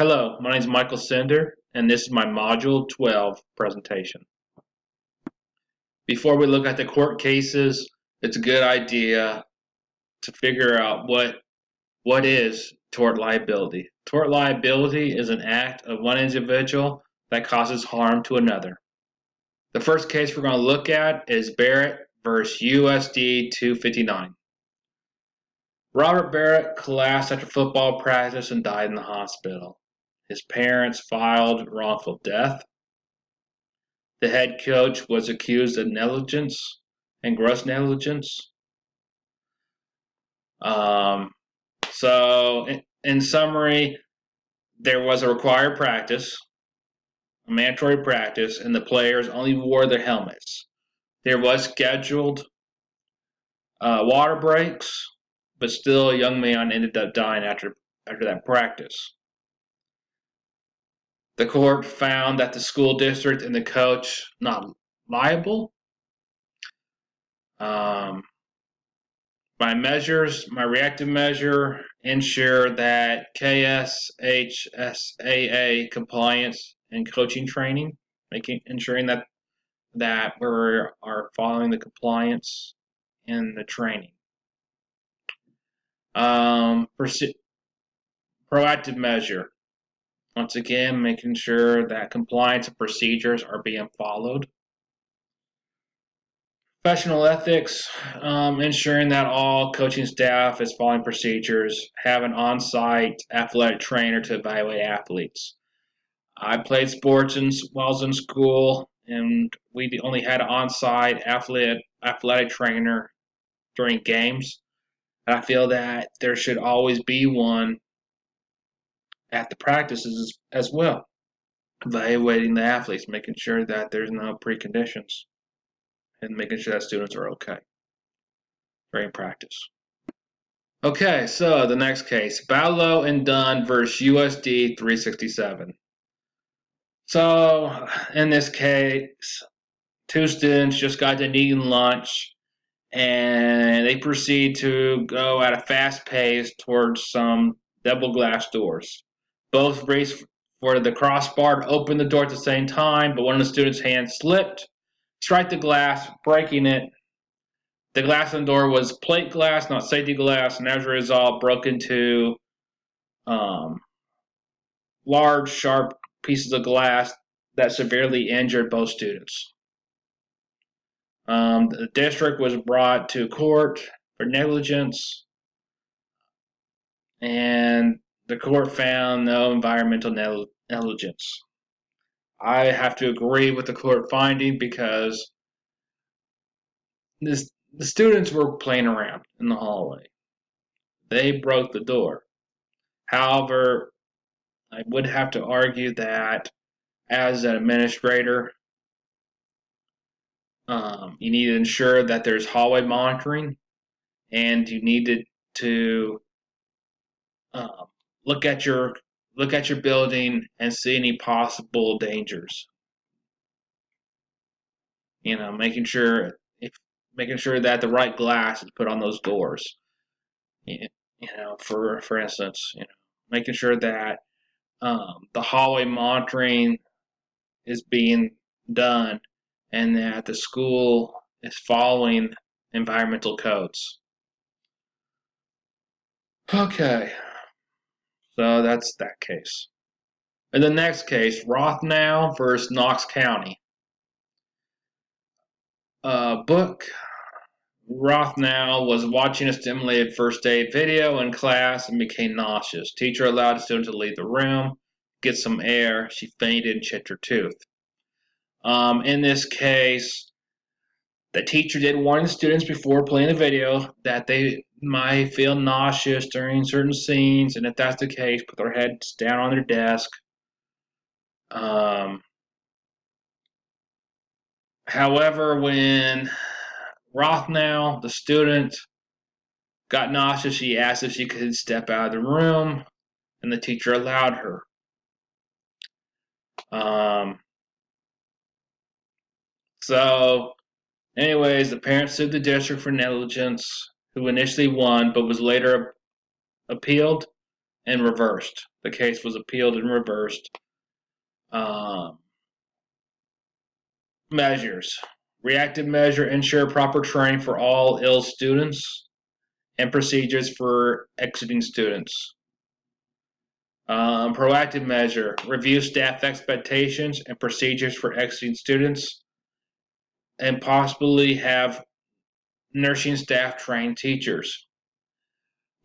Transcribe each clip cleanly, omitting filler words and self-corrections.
Hello, my name is Michael Sender, and this is my Module 12 presentation. Before we look at the court cases, it's a good idea to figure out what is tort liability. Tort liability is an act of one individual that causes harm to another. The first case we're going to look at is Barrett versus USD 259. Robert Barrett collapsed after football practice and died in the hospital. His parents filed wrongful death. The head coach was accused of negligence and gross negligence. So, in summary, there was a required practice, a mandatory practice, and the players only wore their helmets. There was scheduled water breaks, but still a young man ended up dying after that practice. The court found that the school district and the coach not liable. My reactive measure ensure that KSHSAA compliance and coaching training, ensuring that we are following the compliance in the training. Proactive measure. Once again, making sure that compliance and procedures are being followed. Professional ethics, ensuring that all coaching staff is following procedures, have an on-site athletic trainer to evaluate athletes. I played sports while I was in school, and we only had an on-site athletic trainer during games. And I feel that there should always be one at the practices as well, evaluating the athletes, making sure that there's no preconditions, and making sure that students are okay during practice. Okay, so the next case, Ballo and Dunn versus USD 367. So in this case, two students just got done eating lunch, and they proceed to go at a fast pace towards some double glass doors. Both race for the crossbar to open the door at the same time, but one of the students' hands slipped, struck the glass, breaking it. The glass on the door was plate glass, not safety glass, and as a result, broke into large, sharp pieces of glass that severely injured both students. The district was brought to court for negligence, and the court found no environmental negligence. I have to agree with the court finding because the students were playing around in the hallway. They broke the door. However, I would have to argue that as an administrator, you need to ensure that there's hallway monitoring, and you needed to look at your building and see any possible dangers. Making sure that the right glass is put on those doors. For instance, making sure that the hallway monitoring is being done and that the school is following environmental codes. Okay, so that's that case. In the next case, Rothnow versus Knox County. Rothnow was watching a stimulated first aid video in class and became nauseous. Teacher allowed the student to leave the room, get some air. She fainted and chipped her tooth. In this case, the teacher did warn the students before playing the video that they might feel nauseous during certain scenes, and if that's the case, put their heads down on their desk. However, when Rothnow, the student, got nauseous, she asked if she could step out of the room, and the teacher allowed her. So, anyways, the parents sued the district for negligence, who initially won, but was later appealed, and reversed. The case was appealed and reversed. Um, Measures. Reactive measure, ensure proper training for all ill students and procedures for exiting students. Proactive measure, review staff expectations and procedures for exiting students and possibly have nursing staff train teachers.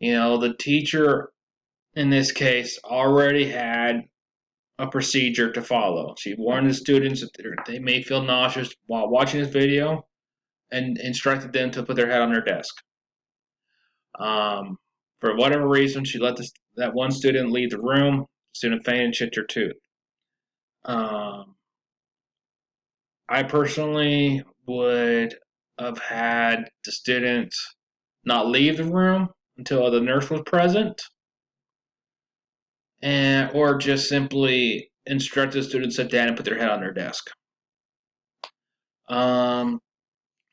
The teacher in this case already had a procedure to follow. She warned the students that they may feel nauseous while watching this video and instructed them to put their head on their desk. For whatever reason, she let that one student leave the room. The student fainted and chipped her tooth. I personally would have had the student not leave the room until the nurse was present, or just simply instruct the student to sit down and put their head on their desk.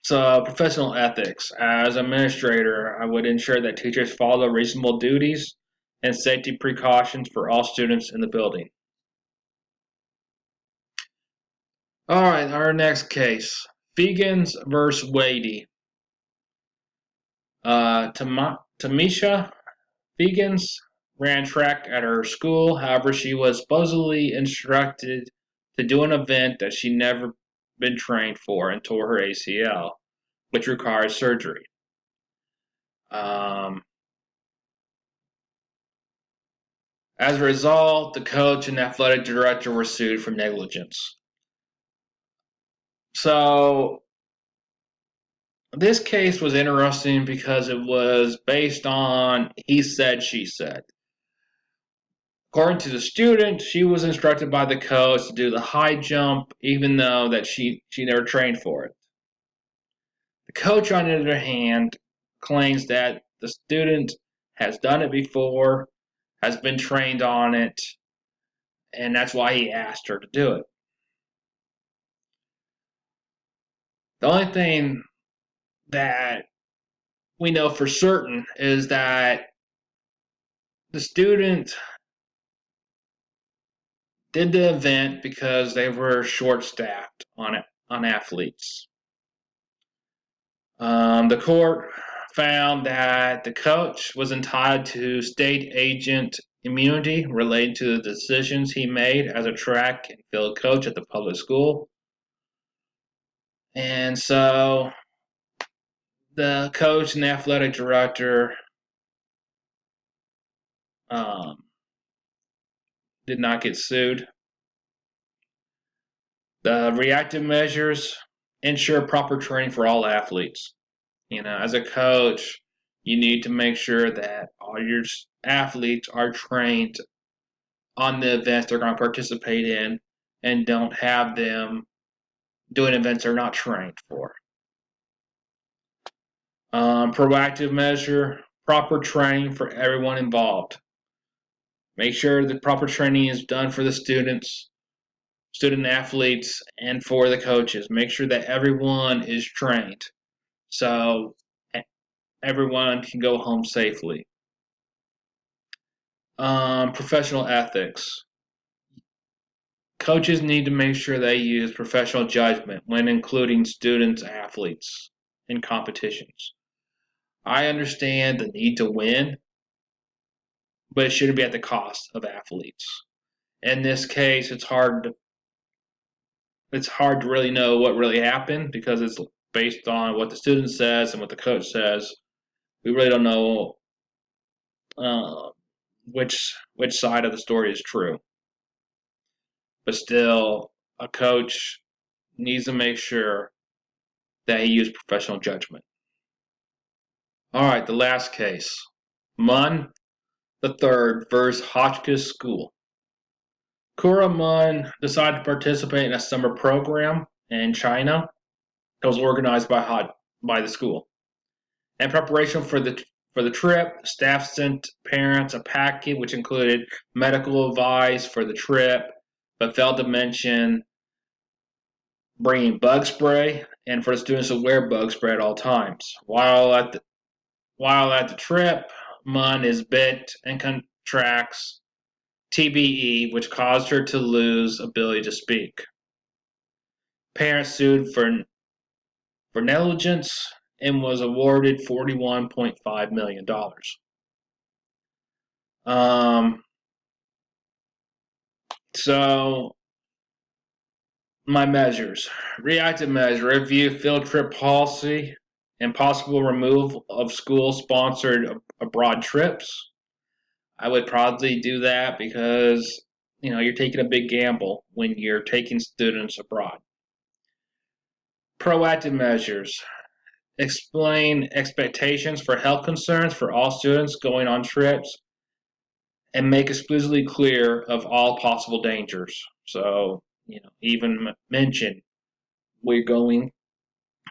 So professional ethics. As administrator, I would ensure that teachers follow reasonable duties and safety precautions for all students in the building. All right, our next case. Fegans versus Wadey. Tamisha Fegans ran track at her school. However, she was supposedly instructed to do an event that she never been trained for and tore her ACL, which requires surgery. As a result, the coach and athletic director were sued for negligence. So, this case was interesting because it was based on he said, she said. According to the student, she was instructed by the coach to do the high jump, even though that she never trained for it. The coach, on the other hand, claims that the student has done it before, has been trained on it, and that's why he asked her to do it. The only thing that we know for certain is that the student did the event because they were short-staffed on athletes. The court found that the coach was entitled to state agent immunity related to the decisions he made as a track and field coach at the public school. And so the coach and the athletic director did not get sued. The reactive measures ensure proper training for all athletes. As a coach, you need to make sure that all your athletes are trained on the events they're going to participate in and don't have them doing events they're not trained for. Proactive measure, proper training for everyone involved. Make sure the proper training is done for the students, student athletes, and for the coaches. Make sure that everyone is trained so everyone can go home safely. Professional ethics. Coaches need to make sure they use professional judgment when including students, athletes in competitions. I understand the need to win, but it shouldn't be at the cost of athletes. In this case, it's hard to really know what really happened because it's based on what the student says and what the coach says. We really don't know which side of the story is true. But still, a coach needs to make sure that he used professional judgment. All right, the last case. Mun III versus Hotchkiss School. Kura Mun decided to participate in a summer program in China that was organized by the school. In preparation for the trip, staff sent parents a packet which included medical advice for the trip, but failed to mention bringing bug spray and for the students to wear bug spray at all times. While at the trip, Mun is bit and tracts, TBE, which caused her to lose ability to speak. Parents sued for negligence and was awarded $41.5 million. So my measures. Reactive measure, review field trip policy and possible removal of school-sponsored abroad trips. I would probably do that because, you're taking a big gamble when you're taking students abroad. Proactive measures. Explain expectations for health concerns for all students going on trips and make explicitly clear of all possible dangers. So, even mention we're going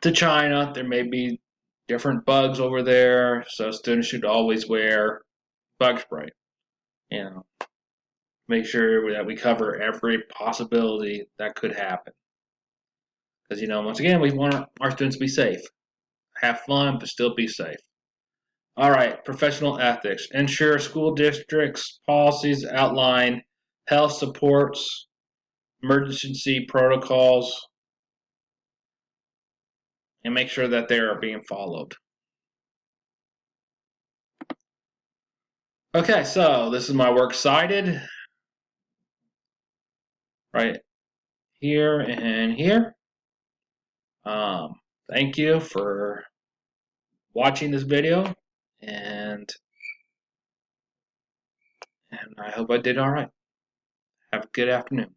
to China. There may be different bugs over there, so students should always wear bug spray. Make sure that we cover every possibility that could happen. Because, once again, we want our students to be safe. Have fun, but still be safe. All right, professional ethics. Ensure school districts' policies outline health supports, emergency protocols, and make sure that they are being followed. Okay, so this is my works cited. Right here and here. Thank you for watching this video, and I hope I did all right. Have a good afternoon.